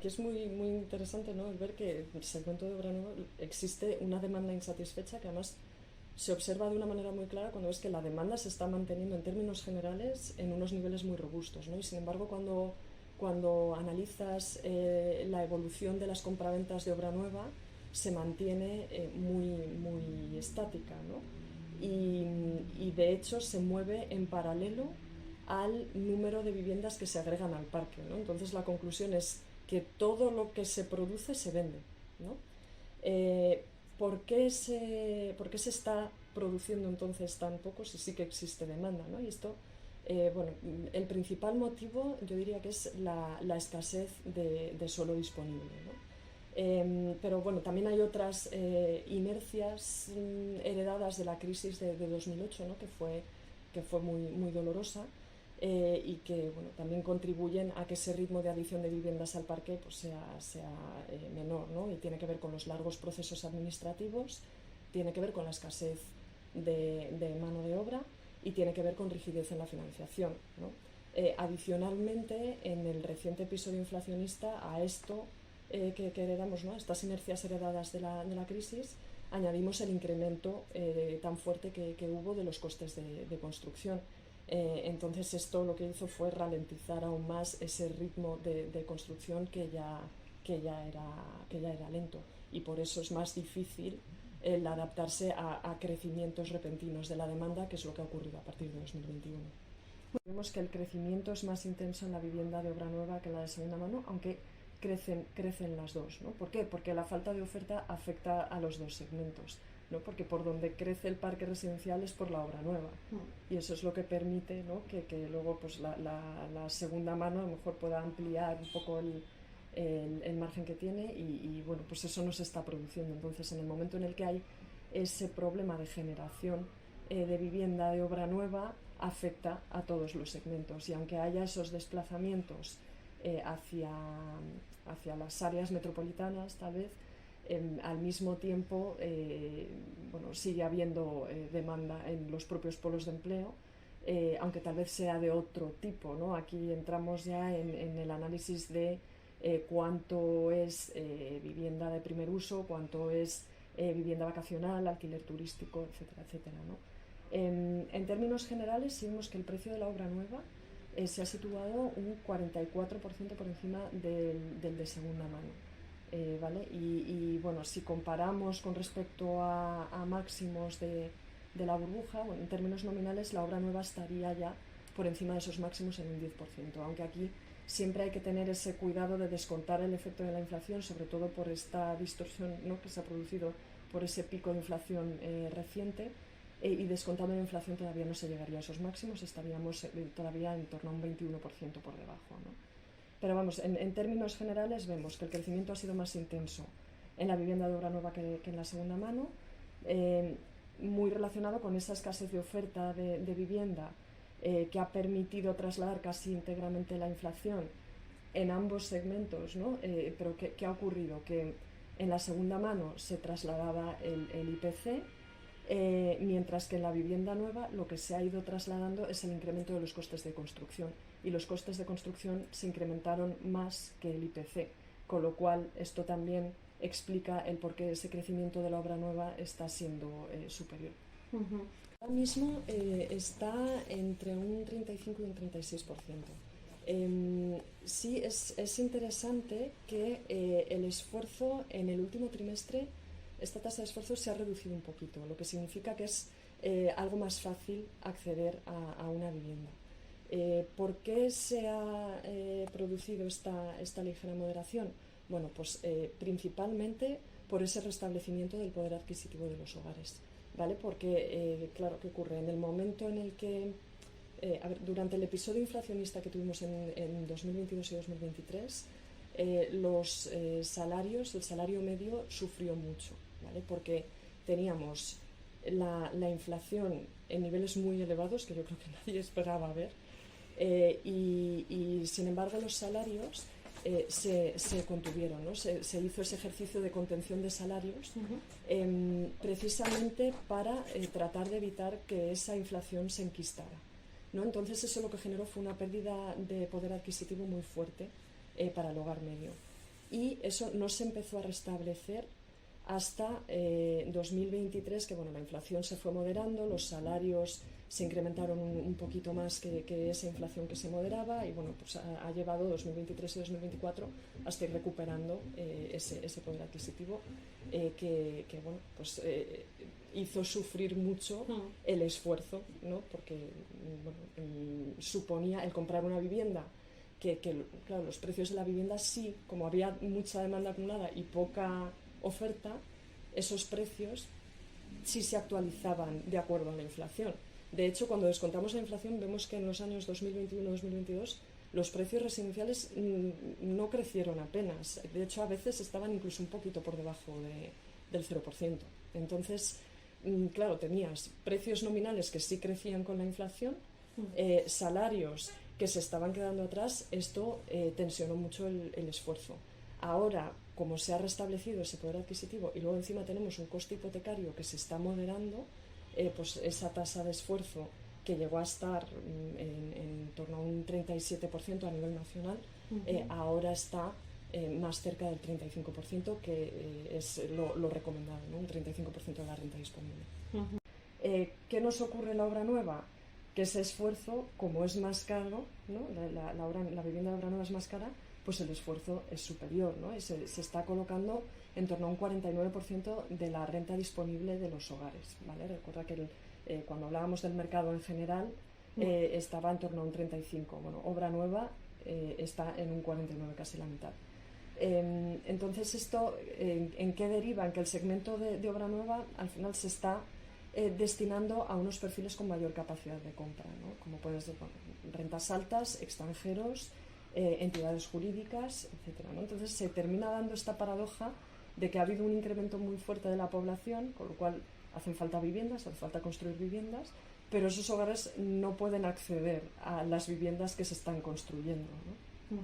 aquí es muy interesante, ¿no?, el ver que en el segmento de obra nueva existe una demanda insatisfecha que además se observa de una manera muy clara cuando ves que la demanda se está manteniendo en términos generales en unos niveles muy robustos, ¿no? Y sin embargo, cuando analizas la evolución de las compraventas de obra nueva, se mantiene muy estática, ¿no? Y de hecho se mueve en paralelo al número de viviendas que se agregan al parque, ¿no? Entonces la conclusión es que todo lo que se produce se vende, ¿no? ¿Por qué se está produciendo entonces tan poco si sí que existe demanda, ¿no? Y esto, bueno, el principal motivo yo diría que es la escasez de suelo disponible, ¿no? Pero bueno, también hay otras inercias heredadas de la crisis de 2008, ¿no?, que fue muy dolorosa, y que bueno, también contribuyen a que ese ritmo de adición de viviendas al parque pues sea menor, ¿no? Y tiene que ver con los largos procesos administrativos, tiene que ver con la escasez de mano de obra y tiene que ver con rigidez en la financiación, ¿no? Adicionalmente, en el reciente episodio inflacionista, a esto que heredamos, ¿no?, estas inercias heredadas de la crisis, añadimos el incremento tan fuerte que hubo de los costes de construcción. Entonces esto lo que hizo fue ralentizar aún más ese ritmo de construcción que ya era lento, y por eso es más difícil el adaptarse a crecimientos repentinos de la demanda, que es lo que ha ocurrido a partir de 2021. Vemos que el crecimiento es más intenso en la vivienda de obra nueva que en la de segunda mano, aunque crecen las dos, ¿no? ¿Por qué? Porque la falta de oferta afecta a los dos segmentos, ¿no? Porque por donde crece el parque residencial es por la obra nueva, y eso es lo que permite, ¿no?, que luego pues la segunda mano a lo mejor pueda ampliar un poco el margen que tiene, y bueno, pues eso no se está produciendo. Entonces, en el momento en el que hay ese problema de generación de vivienda de obra nueva, afecta a todos los segmentos, y aunque haya esos desplazamientos hacia las áreas metropolitanas, tal vez, al mismo tiempo bueno, sigue habiendo demanda en los propios polos de empleo, aunque tal vez sea de otro tipo, ¿no? Aquí entramos ya en el análisis de cuánto es vivienda de primer uso, cuánto es vivienda vacacional, alquiler turístico, etcétera, etcétera, ¿no? En términos generales, sí vemos que el precio de la obra nueva se ha situado un 44% por encima del de segunda mano, ¿vale? Y bueno, si comparamos con respecto a máximos de la burbuja, bueno, en términos nominales la obra nueva estaría ya por encima de esos máximos en un 10%, aunque aquí siempre hay que tener ese cuidado de descontar el efecto de la inflación, sobre todo por esta distorsión, ¿no?, que se ha producido por ese pico de inflación reciente, y descontando la inflación todavía no se llegaría a esos máximos, estaríamos todavía en torno a un 21% por debajo, ¿no? Pero vamos, en términos generales vemos que el crecimiento ha sido más intenso en la vivienda de obra nueva que en la segunda mano, muy relacionado con esa escasez de oferta de vivienda que ha permitido trasladar casi íntegramente la inflación en ambos segmentos, ¿no? Pero ¿qué ha ocurrido? Que en la segunda mano se trasladaba el IPC, mientras que en la vivienda nueva lo que se ha ido trasladando es el incremento de los costes de construcción, y los costes de construcción se incrementaron más que el IPC, con lo cual esto también explica el por qué ese crecimiento de la obra nueva está siendo superior. Ahora mismo está entre un 35 y un 36%. Sí, es interesante que el esfuerzo en el último trimestre, esta tasa de esfuerzo se ha reducido un poquito, lo que significa que es algo más fácil acceder a una vivienda. ¿Por qué se ha producido esta ligera moderación? Bueno, pues principalmente por ese restablecimiento del poder adquisitivo de los hogares, ¿vale? Porque, claro, ¿qué ocurre? En el momento en el que, durante el episodio inflacionista que tuvimos en 2022 y 2023, los salarios, el salario medio sufrió mucho, ¿vale? Porque teníamos la inflación en niveles muy elevados, que yo creo que nadie esperaba ver, y sin embargo los salarios se contuvieron, ¿no? Se hizo ese ejercicio de contención de salarios, precisamente para tratar de evitar que esa inflación se enquistara, ¿no? Entonces eso lo que generó fue una pérdida de poder adquisitivo muy fuerte para el hogar medio. y eso no se empezó a restablecer hasta 2023, que bueno, la inflación se fue moderando, los salarios se incrementaron un poquito más que esa inflación que se moderaba, y bueno, pues ha llevado 2023 y 2024 hasta ir recuperando ese poder adquisitivo que bueno, pues hizo sufrir mucho el esfuerzo, ¿no? Porque bueno, suponía el comprar una vivienda que claro, los precios de la vivienda sí, como había mucha demanda acumulada y poca oferta, esos precios sí se actualizaban de acuerdo a la inflación. De hecho, cuando descontamos la inflación, vemos que en los años 2021-2022 los precios residenciales no crecieron apenas. De hecho, a veces estaban incluso un poquito por debajo del 0%. Entonces, claro, tenías precios nominales que sí crecían con la inflación, salarios que se estaban quedando atrás. Esto tensionó mucho el esfuerzo. Ahora, como se ha restablecido ese poder adquisitivo y luego encima tenemos un coste hipotecario que se está moderando, pues esa tasa de esfuerzo que llegó a estar en torno a un 37% a nivel nacional, ahora está más cerca del 35%, que es lo recomendado, ¿no? Un 35% de la renta disponible. ¿Qué nos ocurre en la obra nueva? Que ese esfuerzo, como es más caro, ¿no? La vivienda de obra nueva es más cara, pues el esfuerzo es superior, ¿no? Y se está colocando en torno a un 49% de la renta disponible de los hogares, ¿vale? Recuerda que cuando hablábamos del mercado en general estaba en torno a un 35%. Bueno, obra nueva está en un 49%, casi la mitad. Entonces, ¿esto en qué deriva? En que el segmento de obra nueva al final se está destinando a unos perfiles con mayor capacidad de compra, ¿no? Como pueden ser, bueno, rentas altas, extranjeros, entidades jurídicas, etcétera, ¿no? Entonces se termina dando esta paradoja de que ha habido un incremento muy fuerte de la población, con lo cual hacen falta viviendas, hace falta construir viviendas, pero esos hogares no pueden acceder a las viviendas que se están construyendo, ¿no?